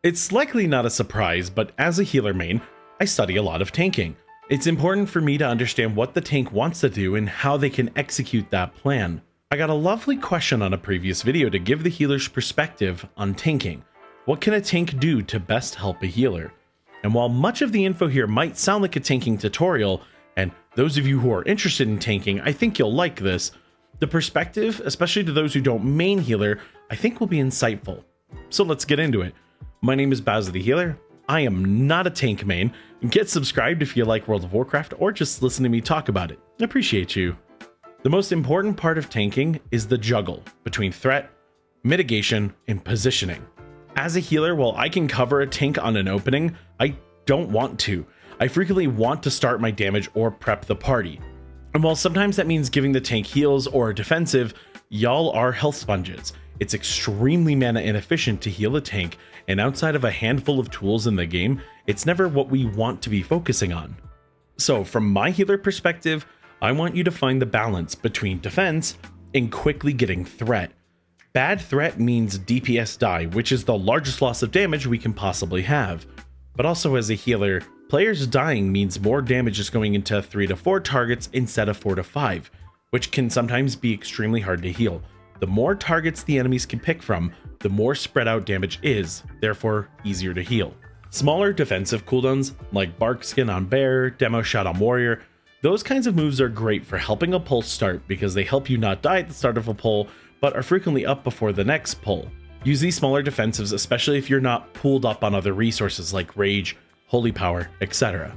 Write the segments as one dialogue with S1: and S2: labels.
S1: It's likely not a surprise, but as a healer main, I study a lot of tanking. It's important for me to understand what the tank wants to do and how they can execute that plan. I got a lovely question on a previous video to give the healer's perspective on tanking. What can a tank do to best help a healer? And while much of the info here might sound like a tanking tutorial, and those of you who are interested in tanking, I think you'll like this, the perspective, especially to those who don't main healer, I think will be insightful. So let's get into it. My name is BowserTheHealer. I am not a tank main. Get subscribed if you like World of Warcraft or just listen to me talk about it. I appreciate you. The most important part of tanking is the juggle between threat, mitigation, and positioning. As a healer, while I can cover a tank on an opening, I don't want to. I frequently want to start my damage or prep the party. And while sometimes that means giving the tank heals or defensive, y'all are health sponges. It's extremely mana inefficient to heal a tank, and outside of a handful of tools in the game, it's never what we want to be focusing on. So from my healer perspective, I want you to find the balance between defense and quickly getting threat. Bad threat means DPS die, which is the largest loss of damage we can possibly have. But also as a healer, players dying means more damage is going into 3 to 4 targets instead of 4 to 5, which can sometimes be extremely hard to heal. The more targets the enemies can pick from, the more spread out damage is, therefore easier to heal. Smaller defensive cooldowns like Bark Skin on Bear, Demo Shot on Warrior, those kinds of moves are great for helping a pull start because they help you not die at the start of a pull, but are frequently up before the next pull. Use these smaller defensives especially if you're not pooled up on other resources like Rage, Holy Power, etc.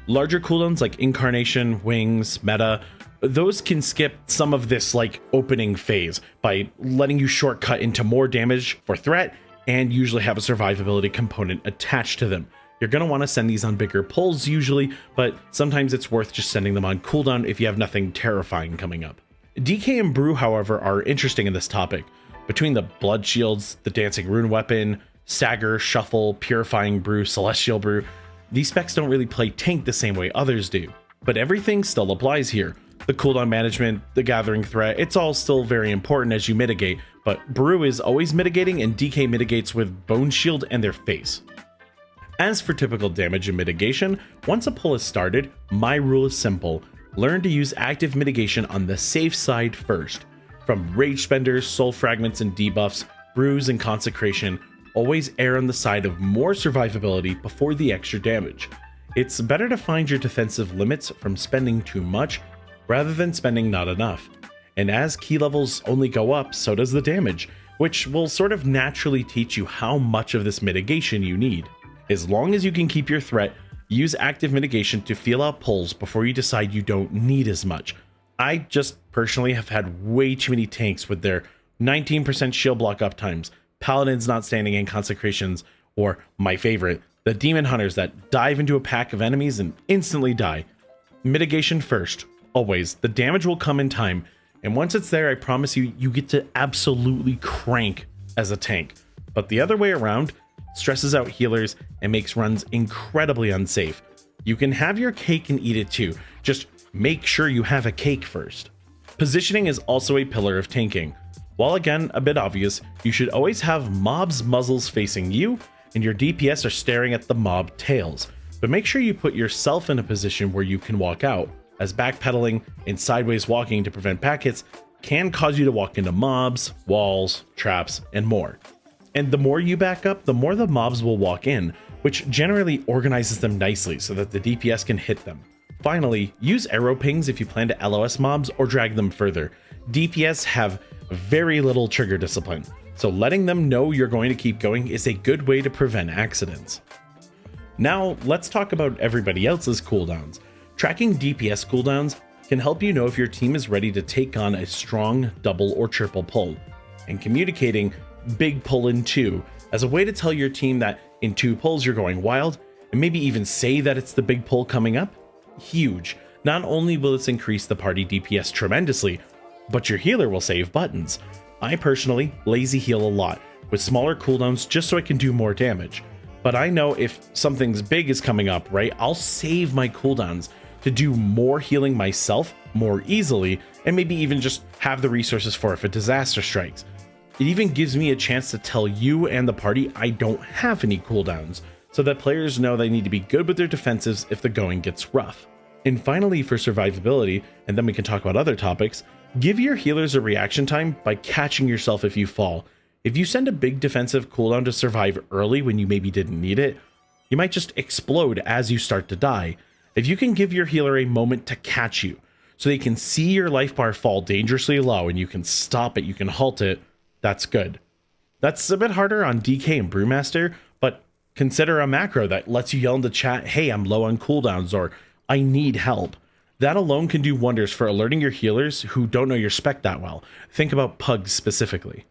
S1: Larger cooldowns like Incarnation, Wings, Meta, those can skip some of this like opening phase by letting you shortcut into more damage for threat and usually have a survivability component attached to them. You're going to want to send these on bigger pulls usually, but sometimes it's worth just sending them on cooldown if you have nothing terrifying coming up. DK and Brew, however, are interesting in this topic. Between the Blood Shields, the Dancing Rune Weapon, Stagger, Shuffle, Purifying Brew, Celestial Brew, these specs don't really play tank the same way others do. But everything still applies here. The cooldown management, the gathering threat, it's all still very important as you mitigate, but Brew is always mitigating and DK mitigates with Bone Shield and their face. As for typical damage and mitigation, once a pull is started, my rule is simple. Learn to use active mitigation on the safe side first. From Rage Spenders, Soul Fragments and debuffs, Brews and Consecration, always err on the side of more survivability before the extra damage. It's better to find your defensive limits from spending too much rather than spending not enough. And as key levels only go up, so does the damage, which will sort of naturally teach you how much of this mitigation you need. As long as you can keep your threat, use active mitigation to feel out pulls before you decide you don't need as much. I just personally have had way too many tanks with their 19% shield block uptimes, paladins not standing in consecrations, or my favorite, the demon hunters that dive into a pack of enemies and instantly die. Mitigation first, always. The damage will come in time, and once it's there, I promise you, you get to absolutely crank as a tank. But the other way around stresses out healers and makes runs incredibly unsafe. You can have your cake and eat it too, just make sure you have a cake first. Positioning is also a pillar of tanking. While again a bit obvious, you should always have mobs' muzzles facing you and your DPS are staring at the mob tails, but make sure you put yourself in a position where you can walk out, as backpedaling and sideways walking to prevent pack hits can cause you to walk into mobs, walls, traps, and more. And the more you back up, the more the mobs will walk in, which generally organizes them nicely so that the DPS can hit them. Finally, use arrow pings if you plan to LOS mobs or drag them further. DPS have very little trigger discipline, so letting them know you're going to keep going is a good way to prevent accidents. Now, let's talk about everybody else's cooldowns. Tracking DPS cooldowns can help you know if your team is ready to take on a strong double or triple pull, and communicating big pull in 2 as a way to tell your team that in 2 pulls you're going wild, and maybe even say that it's the big pull coming up. Huge. Not only will this increase the party DPS tremendously, but your healer will save buttons. I personally lazy heal a lot with smaller cooldowns just so I can do more damage. But I know if something's big is coming up, right, I'll save my cooldowns to do more healing myself more easily and maybe even just have the resources for if a disaster strikes. It even gives me a chance to tell you and the party I don't have any cooldowns, so that players know they need to be good with their defensives if the going gets rough. And finally, for survivability, and then we can talk about other topics, give your healers a reaction time by catching yourself if you fall. If you send a big defensive cooldown to survive early when you maybe didn't need it, you might just explode as you start to die. If you can give your healer a moment to catch you, so they can see your life bar fall dangerously low and you can stop it, you can halt it, that's good. That's a bit harder on DK and Brewmaster, but consider a macro that lets you yell in the chat, hey, I'm low on cooldowns, or I need help. That alone can do wonders for alerting your healers who don't know your spec that well. Think about pugs specifically.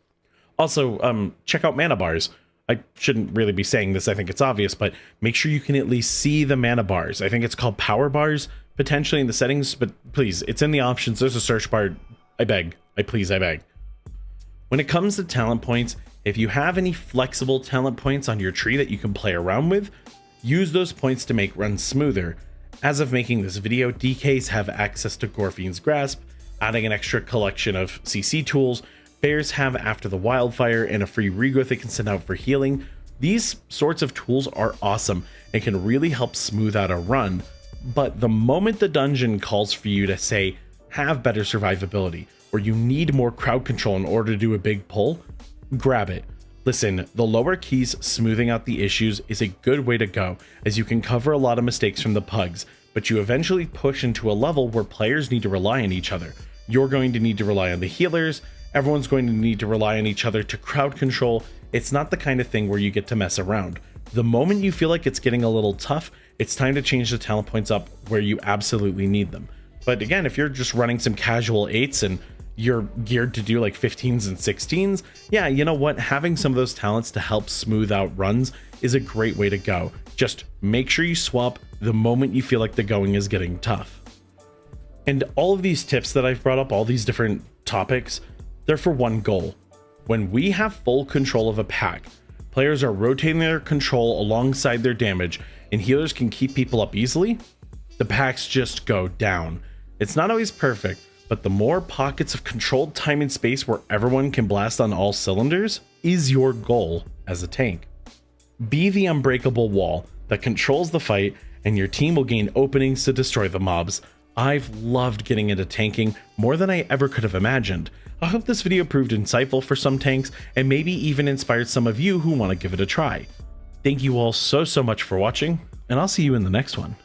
S1: Also, check out mana bars. I shouldn't really be saying this, I think it's obvious, but make sure you can at least see the mana bars. I think it's called power bars, potentially in the settings, but please, it's in the options. There's a search bar. I beg. I beg. When it comes to talent points, if you have any flexible talent points on your tree that you can play around with, use those points to make runs smoother. As of making this video, DKs have access to Gorfine's Grasp, adding an extra collection of CC tools. Bears have After the Wildfire and a free regrowth they can send out for healing. These sorts of tools are awesome and can really help smooth out a run, but the moment the dungeon calls for you to say, have better survivability, or you need more crowd control in order to do a big pull, grab it. Listen, the lower keys smoothing out the issues is a good way to go, as you can cover a lot of mistakes from the pugs, but you eventually push into a level where players need to rely on each other. You're going to need to rely on the healers, everyone's going to need to rely on each other to crowd control. It's not the kind of thing where you get to mess around. The moment you feel like it's getting a little tough, it's time to change the talent points up where you absolutely need them. But again, if you're just running some casual 8s and you're geared to do like 15s and 16s, yeah, you know what? Having some of those talents to help smooth out runs is a great way to go. Just make sure you swap the moment you feel like the going is getting tough. And all of these tips that I've brought up, all these different topics, they're for one goal. When we have full control of a pack, players are rotating their control alongside their damage, and healers can keep people up easily, the packs just go down. It's not always perfect, but the more pockets of controlled time and space where everyone can blast on all cylinders is your goal as a tank. Be the unbreakable wall that controls the fight, and your team will gain openings to destroy the mobs. I've loved getting into tanking more than I ever could have imagined. I hope this video proved insightful for some tanks and maybe even inspired some of you who want to give it a try. Thank you all so much for watching, and I'll see you in the next one.